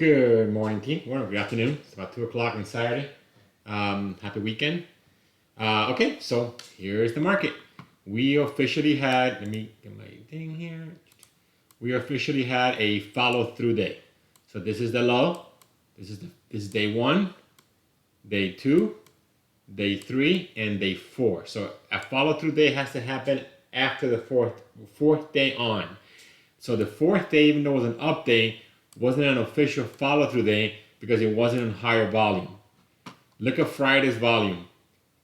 Good morning, team. Well, good afternoon. It's about 2 o'clock on Saturday. Happy weekend. Okay, so here's the market. We officially had, let me get my thing here. We officially had a follow through day. So this is the low. This is day one, day two, day three, and day four. So a follow through day has to happen after the fourth day on. So the fourth day, even though it was an up day, wasn't an official follow through day because it wasn't in higher volume. Look at Friday's volume,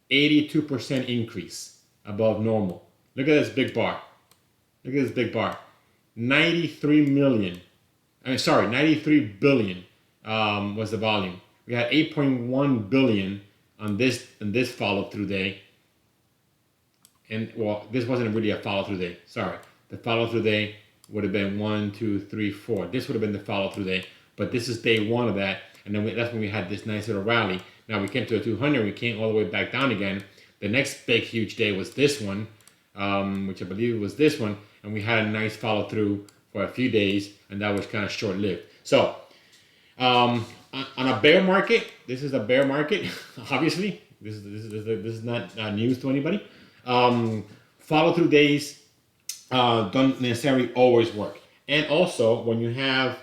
82% increase above normal. Look at this big bar. Look at this big bar. 93 million. 93 billion was the volume. We had 8.1 billion on this follow through day. And well, this wasn't really a follow through day. Sorry. The follow through day would have been 1, 2, 3, 4. This would have been the follow through day. But this is day one of that. And then that's when we had this nice little rally. Now we came to a 200. We came all the way back down again. The next big, huge day was this one, which I believe was this one. And we had a nice follow through for a few days. And that was kind of short lived. So on a bear market, this is a bear market. Obviously, this is not news to anybody. Follow through days don't necessarily always work. And also, when you have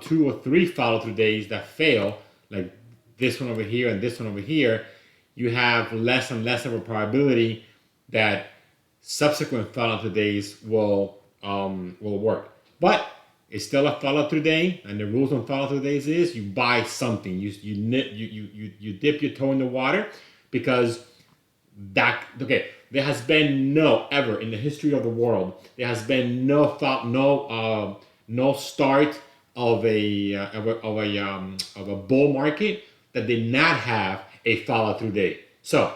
2 or 3 follow through days that fail, like this one over here and this one over here, you have less and less of a probability that subsequent follow through days will work. But it's still a follow through day, and the rules on follow through days is you buy something. You dip your toe in the water because there has been ever in the history of the world, there has been no start of a bull market that did not have a follow through day. So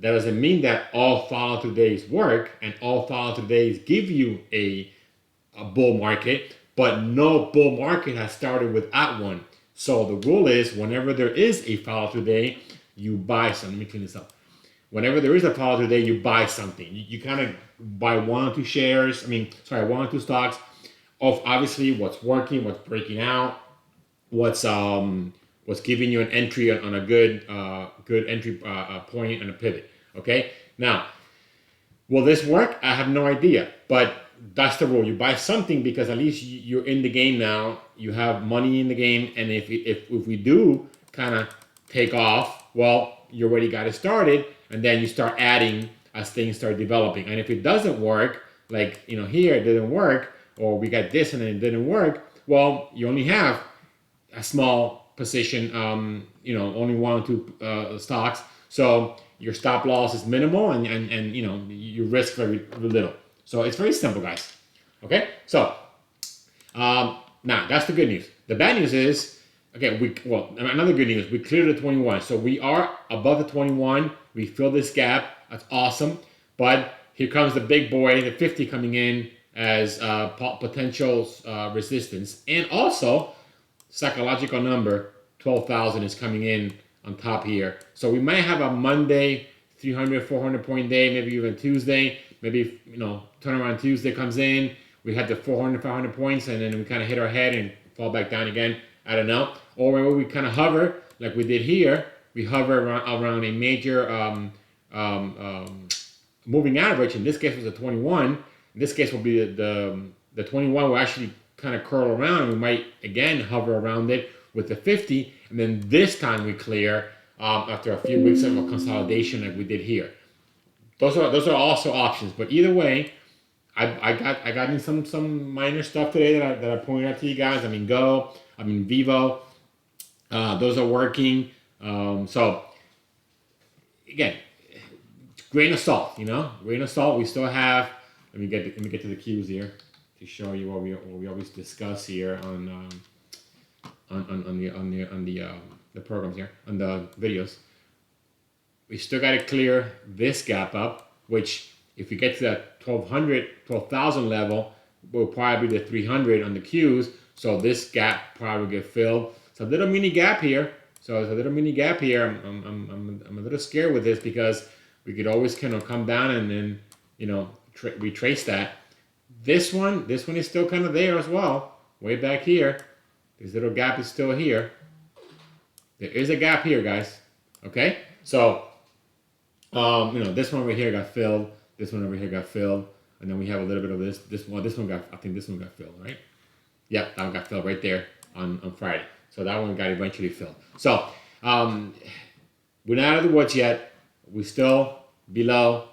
that doesn't mean that all follow through days work and all follow through days give you a bull market, but no bull market has started without one. So the rule is whenever there is a follow through day, you buy some. Let me clean this up. Whenever there is a follow through day, you buy something. You kind of buy 1 or 2 shares. 1 or 2 stocks of obviously what's working, what's breaking out, what's giving you an entry on a good entry point and a pivot. Okay. Now, will this work? I have no idea, but that's the rule. You buy something because at least you're in the game now. You have money in the game, and if we do kind of take off, well, you already got it started. And then you start adding as things start developing. And if it doesn't work, like here it didn't work, or we got this and then it didn't work, well, you only have a small position, only 1 or 2 stocks. So your stop loss is minimal, and you risk very little. So it's very simple, guys. Okay, so now that's the good news. The bad news is, another good news, we cleared the 21. So we are above the 21. We fill this gap. That's awesome. But here comes the big boy, the 50 coming in as potential resistance. And also, psychological number, 12,000 is coming in on top here. So we might have a Monday, 300, 400 point day, maybe even Tuesday. Maybe, turnaround Tuesday comes in. We had the 400, 500 points, and then we kind of hit our head and fall back down again. I don't know. Or maybe we kind of hover like we did here. We hover around a major moving average. In this case, was a 21. In this case, will be the 21 will actually kind of curl around, and we might again hover around it with the 50. And then this time we clear after a few weeks of a consolidation like we did here. Those are also options. But either way, I got in some minor stuff today that I pointed out to you guys. Vivo. Those are working. So again, grain of salt, grain of salt. We still have. Let me get to the cues here to show you what we always discuss here on the programs here, on the videos. We still got to clear this gap up, which if we get to that 12,000 level, will probably be the 300 on the cues. So this gap probably will get filled. It's a little mini gap here. I'm a little scared with this because we could always kind of come down and then retrace that. This one is still kind of there as well, way back here. This little gap is still here. There is a gap here, guys. Okay, so this one over here got filled. This one over here got filled, and then we have a little bit of this. This one got. I think this one got filled, right? Yeah, that one got filled right there on Friday. So that one got eventually filled. So we're not out of the woods yet. We're still below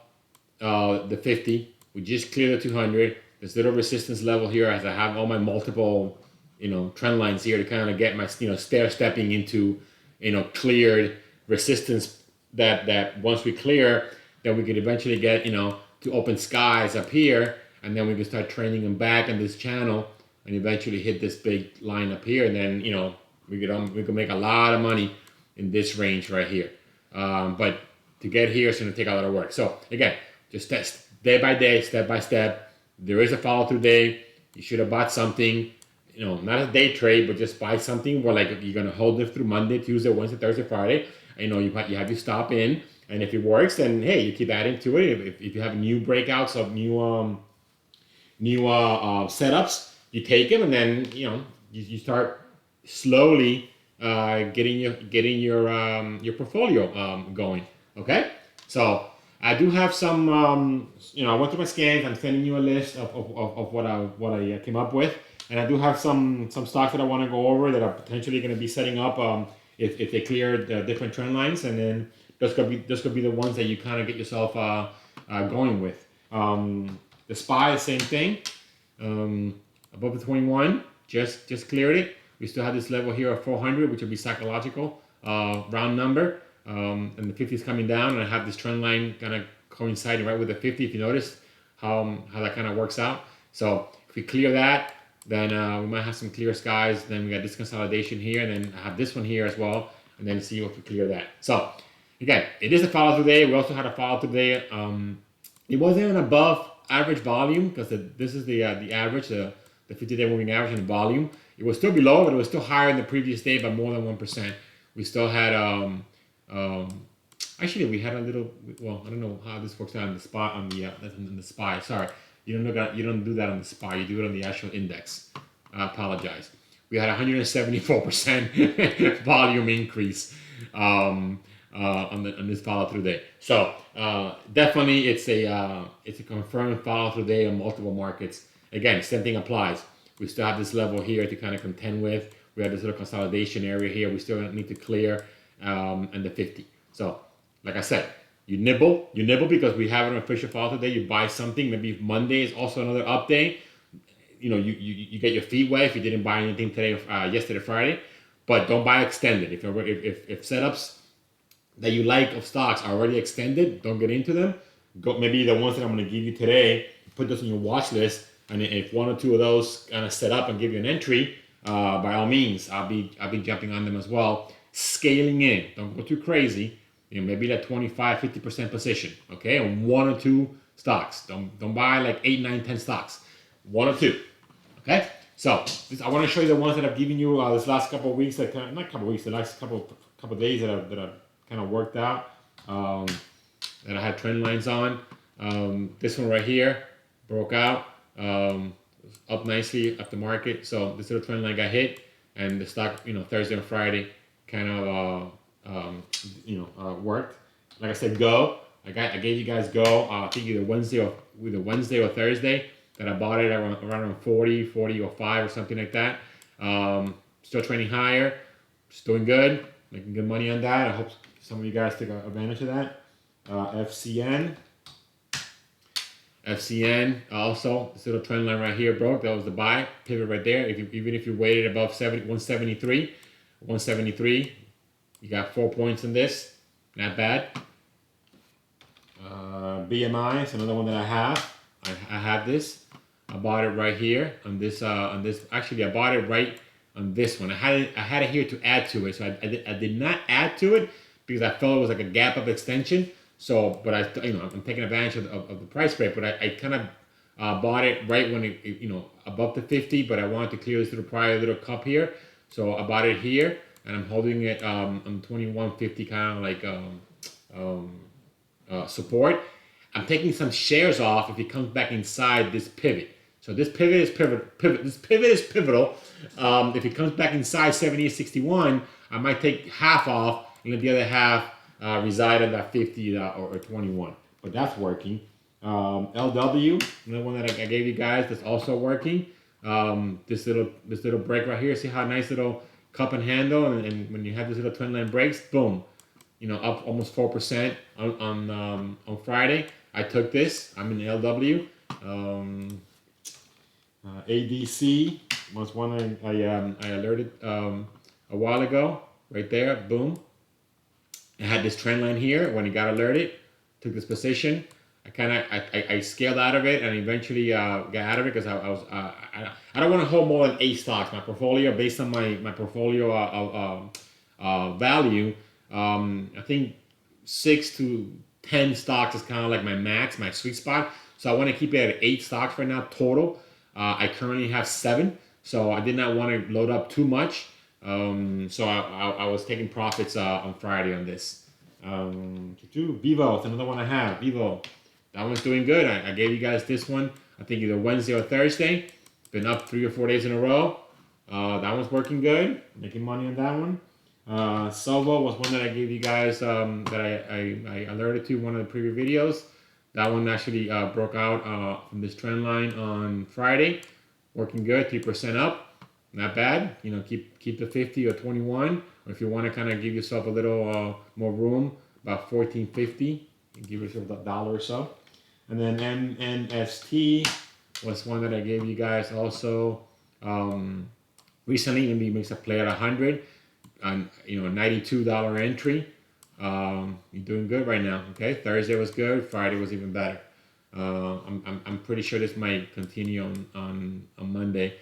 the 50. We just cleared the 200. This little resistance level here, as I have all my multiple, trend lines here to kind of get my, stair stepping into, cleared resistance that once we clear, then we could eventually get, to open skies up here, and then we can start training them back on this channel and eventually hit this big line up here, and then, we could make a lot of money in this range right here. But to get here, it's going to take a lot of work. So again, just test day by day, step by step. There is a follow through day. You should have bought something, not a day trade, but just buy something where like you're going to hold it through Monday, Tuesday, Wednesday, Thursday, Friday. You have your stop in, and if it works, then hey, you keep adding to it. If you have new breakouts of new setups, you take them, and then you start slowly getting your portfolio going. Okay, so I do have some. I went through my scans. I'm sending you a list of what I came up with, and I do have some stocks that I want to go over that are potentially going to be setting up if they clear the different trend lines, and then those could be the ones that you kind of get yourself going with. The SPY, same thing. Above the 21, just cleared it. We still have this level here of 400, which will be psychological round number. And the 50 is coming down, and I have this trend line kind of coinciding right with the 50. If you notice how that kind of works out. So if we clear that, then we might have some clear skies. Then we got this consolidation here, and then I have this one here as well, and then see if we clear that. So again, it is a follow through day. We also had a follow through day. It wasn't an above average volume because this is the average, the 50-day moving average and volume. It was still below, but it was still higher than the previous day by more than 1%. We still had actually we had a little. Well, I don't know how this works out on the spot on the SPY. Sorry, you don't do that on the SPY. You do it on the actual index. I apologize. We had 174% volume increase on this follow through day. So definitely it's a confirmed follow through day on multiple markets. Again, same thing applies. We still have this level here to kind of contend with. We have this little consolidation area here. We still need to clear and the 50. So like I said, you nibble because we have an official follow today. You buy something. Maybe if Monday is also another update. You get your feet wet if you didn't buy anything today, yesterday, Friday. But don't buy extended. If setups that you like of stocks are already extended, don't get into them. Go maybe the ones that I'm going to give you today. Put those on your watch list. And if one or two of those kind of set up and give you an entry, by all means, I'll be jumping on them as well. Scaling in, don't go too crazy. Maybe that 25-50% position, okay, on one or two stocks. Don't buy like 8, 9, 10 stocks. One or two, okay. So I want to show you the ones that I've given you this last couple of weeks. The last couple of days that I've kind of worked out. That I had trend lines on. This one right here broke out. Up nicely up the market. So this little trend line got hit, and the stock, Thursday and Friday kind of worked. Like I said, go. I gave you guys go. I think either Wednesday or Thursday that I bought it around 40 or 5 or something like that. Still trending higher, just doing good, making good money on that. I hope some of you guys take advantage of that. FCN also, this little trend line right here broke. That was the buy pivot right there. Even if you waited above 173, you got 4 points in this. Not bad. BMI is another one that I have. I have this. I bought it right here on this. Actually, I bought it right on this one. I had it here to add to it, so I did not add to it because I felt it was like a gap of extension. So, but I'm taking advantage of the price break. But I kind of bought it right when it above the 50. But I wanted to clear this little cup here, so I bought it here, and I'm holding it on 2150, kind of like support. I'm taking some shares off if it comes back inside this pivot. So this pivot is This pivot is pivotal. If it comes back inside 78.61, I might take half off and let the other half reside at that 50 or 21. But that's working. LW, another one that I gave you guys, that's also working. This little break right here. See how nice little cup and handle, and when you have this little trend line breaks, boom, up almost 4% on Friday. I took this. I'm in LW. ADC was one I alerted a while ago. Right there, boom. I had this trend line here. When it got alerted, took this position. I scaled out of it and eventually got out of it because I don't want to hold more than 8 stocks. My portfolio, based on my portfolio value, I think 6 to 10 stocks is kind of like my max, my sweet spot. So I want to keep it at 8 stocks right now total. I currently have 7, so I did not want to load up too much. So I was taking profits on Friday on this. Vivo, it's another one I have. Vivo, that one's doing good. I gave you guys this one, I think either Wednesday or Thursday. Been up 3 or 4 days in a row. That one's working good. Making money on that one. Sovo was one that I gave you guys that I alerted to one of the previous videos. That one actually broke out from this trend line on Friday. Working good, 3% up. Not bad. Keep the 50 or 21. Or if you want to kind of give yourself a little more room, about 14.50. Give yourself $1 or so. And then MNST was one that I gave you guys also recently. Maybe makes a play at 100 on a $92 entry. You're doing good right now. Okay, Thursday was good. Friday was even better. I'm pretty sure this might continue on Monday.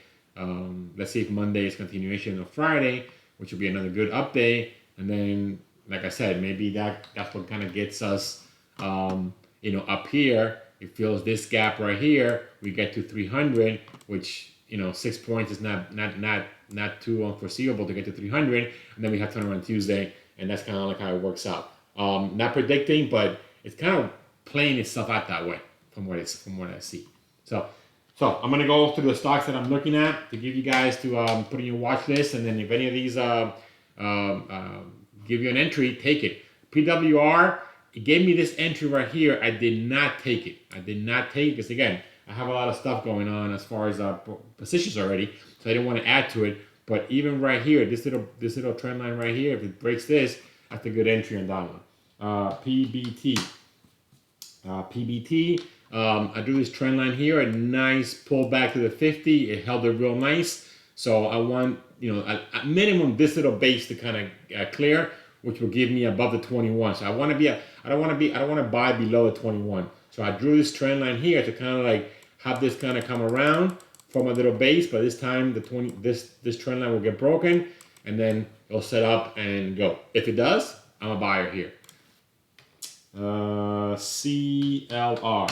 Let's see if Monday is continuation of Friday, which will be another good update. And then, like I said, maybe that's what kind of gets us, up here. It fills this gap right here. We get to 300, which 6 points is not too unforeseeable to get to 300. And then we have turnaround Tuesday, and that's kind of like how it works out. Not predicting, but it's kind of playing itself out that way from what I see. So I'm gonna go through the stocks that I'm looking at to give you guys to put in your watch list, and then if any of these give you an entry, take it. PWR, it gave me this entry right here. I did not take it. Because again, I have a lot of stuff going on as far as positions already, so I didn't want to add to it. But even right here, this little trend line right here, if it breaks this, that's a good entry on that one. PBT. I drew this trend line here, a nice pullback to the 50. It held it real nice. So I want, at minimum, this little base to kind of clear, which will give me above the 21. So I want to buy below the 21. So I drew this trend line here to kind of like have this kind of come around from a little base, but this time this trend line will get broken, and then it'll set up and go. If it does, I'm a buyer here. CLR,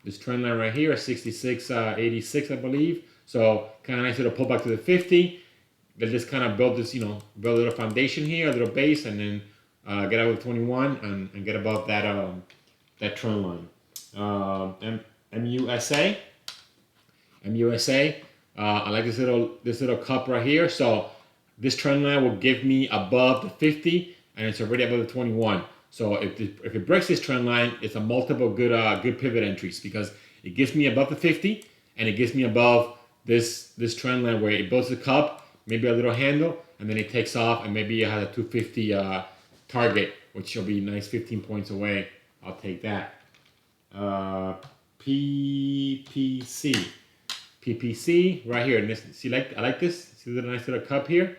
this trend line right here, 66.86, I believe. So kind of nice little pullback to the 50. They'll just kind of build this, build a little foundation here, a little base, and then get out of 21 and get above that trend line. MUSA. I like this little cup right here. So this trend line will give me above the 50, and it's already above the 21. So if it breaks this trend line, it's a multiple good pivot entries, because it gives me above the 50, and it gives me above this trend line where it builds the cup, maybe a little handle, and then it takes off, and maybe it has a 250 target, which will be nice 15 points away. I'll take that. PPC right here. And this, I like this. See the nice little cup here.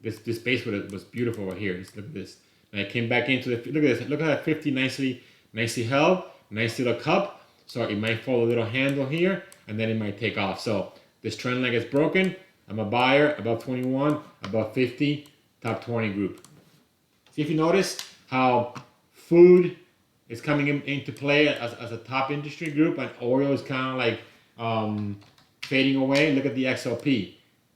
This base was beautiful right here. Just look at this. And I came back into the, look at this. Look at that 50 nicely held. Nice little cup. So it might fall a little handle here, and then it might take off. So this trend line gets broken. I'm a buyer above 21, above 50, top 20 group. See if you notice how food is coming into play as a top industry group, and oil is kind of like fading away. Look at the XLP.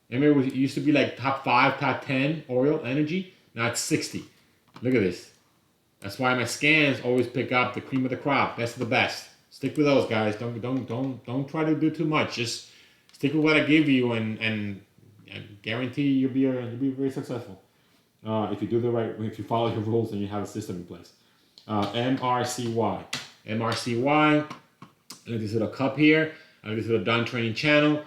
Remember, it used to be like top 5, top 10 oil energy. Now it's 60. Look at this. That's why my scans always pick up the cream of the crop. That's the best. Stick with those, guys. Don't try to do too much. Just stick with what I give you, and guarantee you'll be very successful. If you do the right, if you follow your rules and you have a system in place. MRCY. MRCY. Look at this little cup here. Look at this little downtrending channel.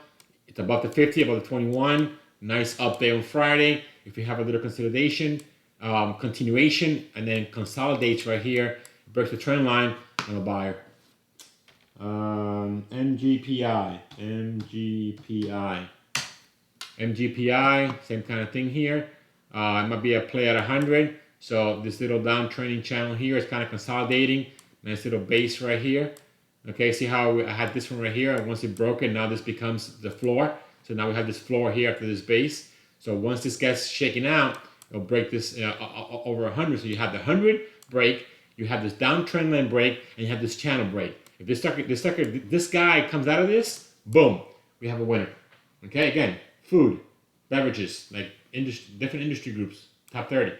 It's above the 50, above the 21. Nice up day on Friday. If you have a little consolidation, continuation, and then consolidates right here, breaks the trend line, I'm a buyer. MGPI. MGPI, same kind of thing here. It might be a play at 100. So this little downtrending channel here is kind of consolidating. Nice little base right here. Okay, see how I had this one right here, and once it broke it, now this becomes the floor. So now we have this floor here after this base. So once this gets shaken out, it'll break this over 100. So you have the 100 break, you have this downtrend line break, and you have this channel break. If this guy comes out of this, boom, we have a winner. Okay, again, food, beverages, like different industry groups, top 30.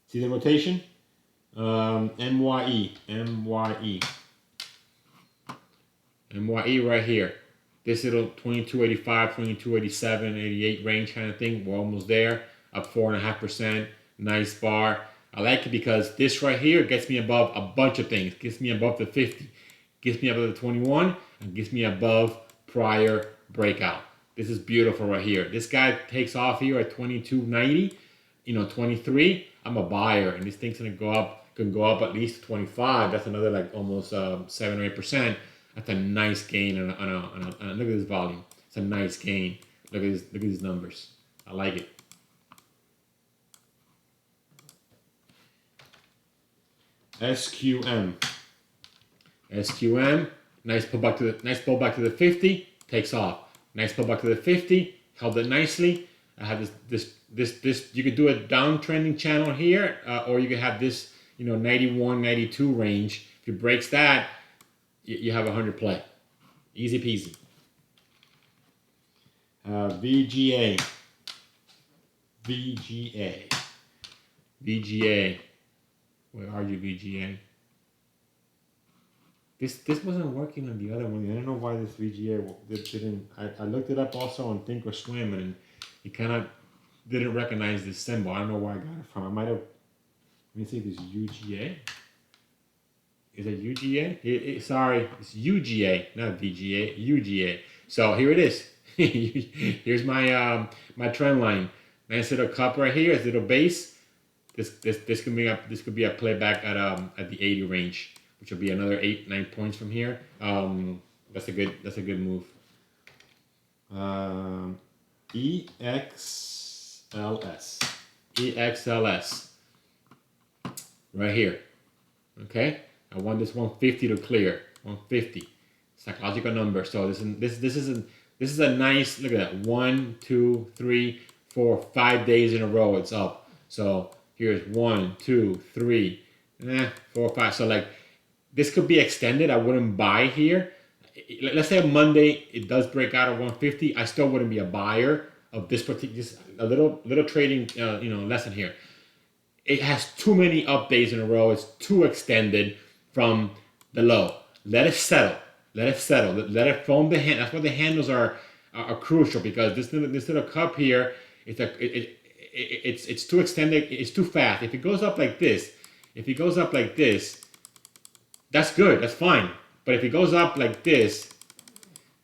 See the rotation? MYE right here. This little 2285, 2287, 88 range kind of thing. We're almost there. Up 4.5%. Nice bar. I like it because this right here gets me above a bunch of things. Gets me above the 50. Gets me above the 21. And gets me above prior breakout. This is beautiful right here. This guy takes off here at 2290. 23. I'm a buyer. And this thing's going to go up. Can go up at least 25. That's another like almost 7 or 8%. That's a nice gain on a look at this volume. It's a nice gain. Look at these numbers. I like it. SQM. Nice pullback to the 50. Takes off. Nice pullback to the 50. Held it nicely. I have this. You could do a downtrending channel here, or you could have this. 91, 92 range. If it breaks that, you have 100 play. Easy peasy. VGA. Where are you, VGA? This wasn't working on the other one. I don't know why this VGA didn't. I looked it up also on Thinkorswim, and it kind of didn't recognize this symbol. I don't know where I got it from. I might have. Let me see if it's UGA. Is it UGA? Sorry, it's UGA, not VGA. UGA. So here it is. Here's my my trend line. Nice little cup right here. This little base. This could be a playback at the 80 range, which will be another 8-9 points from here. That's a good move. EXLS. Right here. Okay, I want this 150 to clear. 150, psychological number. So this is a nice, look at that. 1, 2, 3, 4, 5 days in a row it's up. So here's 1, 2, 3, 4, 5. So like this could be extended. I wouldn't buy here. Let's say on Monday it does break out at 150. I still wouldn't be a buyer of this particular. Just a little trading lesson here. It has too many up days in a row. It's too extended from the low. Let it settle. Let it foam the hand. That's why the handles are crucial, because this little cup here, it's too extended. It's too fast. If it goes up like this, that's good. That's fine. But if it goes up like this,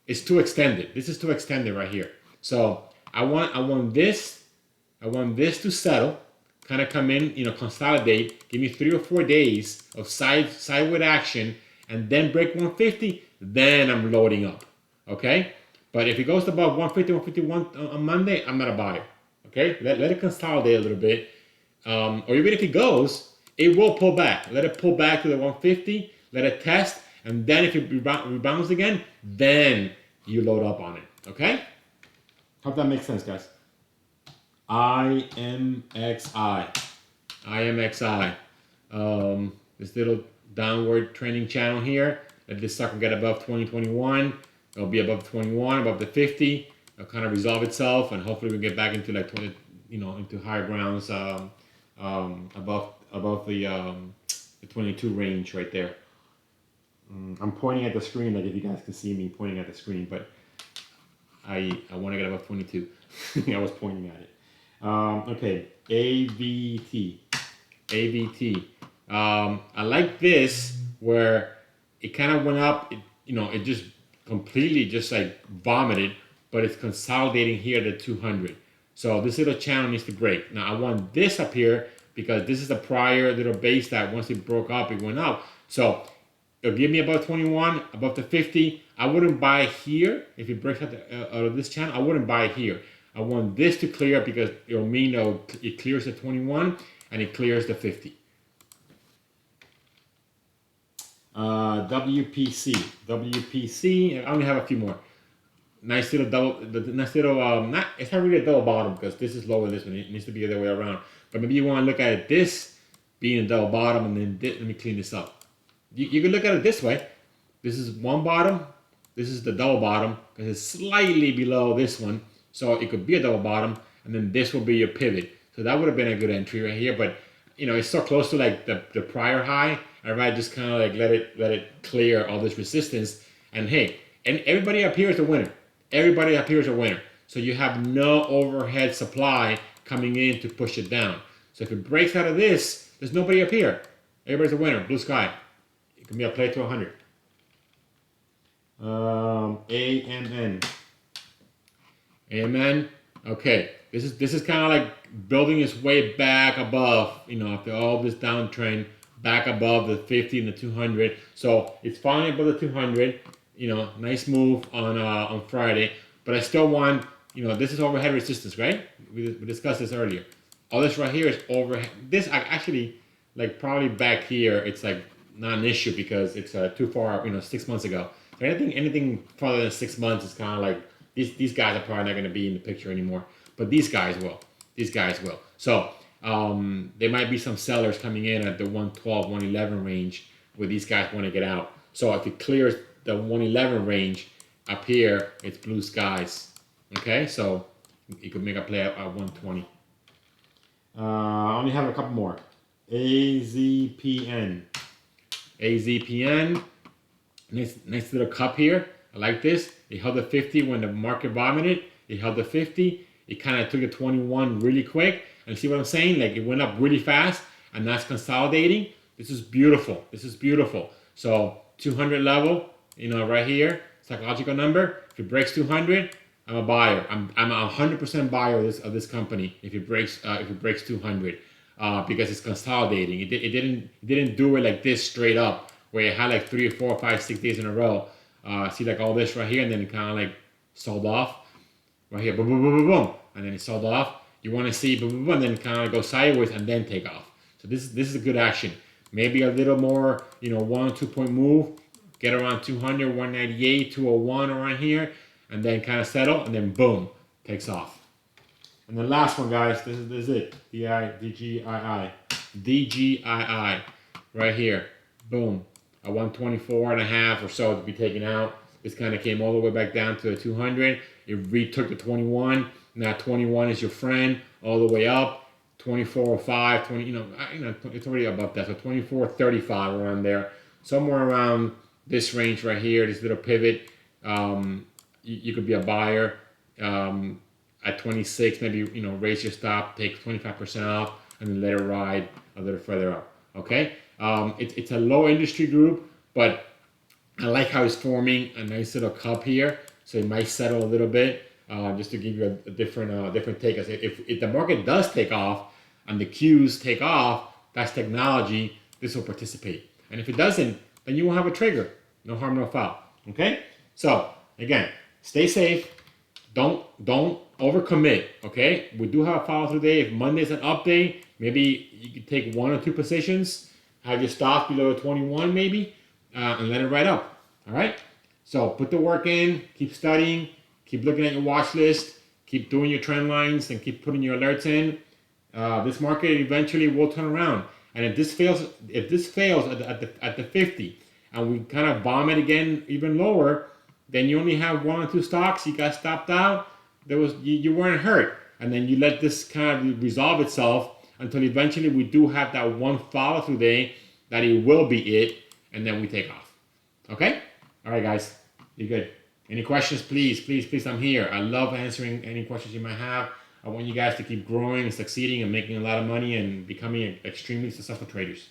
it's too extended. This is too extended right here. So I want this to settle. Kind of come in, consolidate, give me 3 or 4 days of sideward action, and then break 150, then I'm loading up, okay? But if it goes above 150, 151 on Monday, I'm not a buyer, okay? Let it consolidate a little bit, or even if it goes, it will pull back. Let it pull back to the 150, let it test, and then if it rebounds again, then you load up on it, okay? Hope that makes sense, guys. IMXI. This little downward trending channel here. If this sucker get above 2021, it'll be above 21, above the 50. It'll kind of resolve itself, and hopefully we get back into like 20, into higher grounds above the 22 range right there. I'm pointing at the screen, like if you guys can see me pointing at the screen, but I want to get above 22. I was pointing at it. Okay, AVT. AVT. I like this where it kind of went up. It just completely just like vomited, but it's consolidating here to 200. So this little channel needs to break. Now I want this up here because this is the prior little base that once it broke up, it went up. So it'll give me above 21, above the 50. I wouldn't buy here if it breaks out of this channel. I wouldn't buy here. I want this to clear because it'll mean it clears the 21 and it clears the 50. WPC. I only have a few more. Nice little double. Nice little. It's not really a double bottom because this is lower than this one. It needs to be the other way around. But maybe you want to look at it this being a double bottom, and then let me clean this up. You can look at it this way. This is one bottom. This is the double bottom because it's slightly below this one. So it could be a double bottom, and then this will be your pivot. So that would have been a good entry right here. But it's so close to like the prior high. I'd rather just kind of like let it clear all this resistance. And hey, and everybody up here is a winner. Everybody up here is a winner. So you have no overhead supply coming in to push it down. So if it breaks out of this, there's nobody up here. Everybody's a winner. Blue sky. It can be a play to 100. AMN. AMN. Okay. This is kind of like building its way back above, after all this downtrend, back above the 50 and the 200. So it's finally above the 200. Nice move on Friday. But I still want, this is overhead resistance, right? We discussed this earlier. All this right here is overhead. This actually, like probably back here, it's like not an issue because it's too far, 6 months ago. So anything farther than 6 months is kind of like, these guys are probably not going to be in the picture anymore. But these guys will. So there might be some sellers coming in at the 112, 111 range where these guys want to get out. So if it clears the 111 range up here, it's blue skies. Okay, so you could make a play at 120. I only have a couple more. AZPN. Nice little cup here. I like this. It held the 50 when the market vomited. It held the 50. It kind of took the 21 really quick. And see what I'm saying? Like it went up really fast and that's consolidating. This is beautiful. So 200 level, right here, psychological number. If it breaks 200, I'm a buyer. I'm a 100% buyer of this company if it breaks 200 because it's consolidating. It didn't do it like this straight up where it had like 3 or 4 or 5, 6 days in a row. See like all this right here, and then it kind of like sold off right here, boom, boom, boom, boom, boom, and then it sold off. You want to see boom, boom, boom, and then kind of go sideways and then take off. So this is a good action. Maybe a little more, 1 or 2 point move, get around 200, 198, 201 around here, and then kind of settle, and then boom, takes off. And the last one, guys, this is it. DGII, right here, boom, a 124.5 or so to be taken out. This kind of came all the way back down to a 200. It retook the 21. Now 21 is your friend all the way up. 24.05, 20, it's already above that. So 24.35 around there, somewhere around this range right here. This little pivot. You could be a buyer at 26. Maybe raise your stop, take 25% off, and then let it ride a little further up. Okay. It's a low industry group, but I like how it's forming a nice little cup here. So it might settle a little bit, just to give you a different take. If the market does take off and the Qs take off, that's technology. This will participate. And if it doesn't, then you won't have a trigger. No harm, no foul. Okay. So again, stay safe. Don't overcommit. Okay. We do have a follow through day. If Monday's an up day, maybe you could take 1 or 2 positions. Have your stop below 21 maybe, and let it ride up. All right? So put the work in, keep studying, keep looking at your watch list, keep doing your trend lines, and keep putting your alerts in. This market eventually will turn around. And if this fails at the 50, and we kind of bomb it again even lower, then you only have 1 or 2 stocks. You got stopped out. You weren't hurt, and then you let this kind of resolve itself until eventually we do have that one follow-through day that it will be it, and then we take off. Okay? All right, guys. You're good. Any questions, please, I'm here. I love answering any questions you might have. I want you guys to keep growing and succeeding and making a lot of money and becoming extremely successful traders.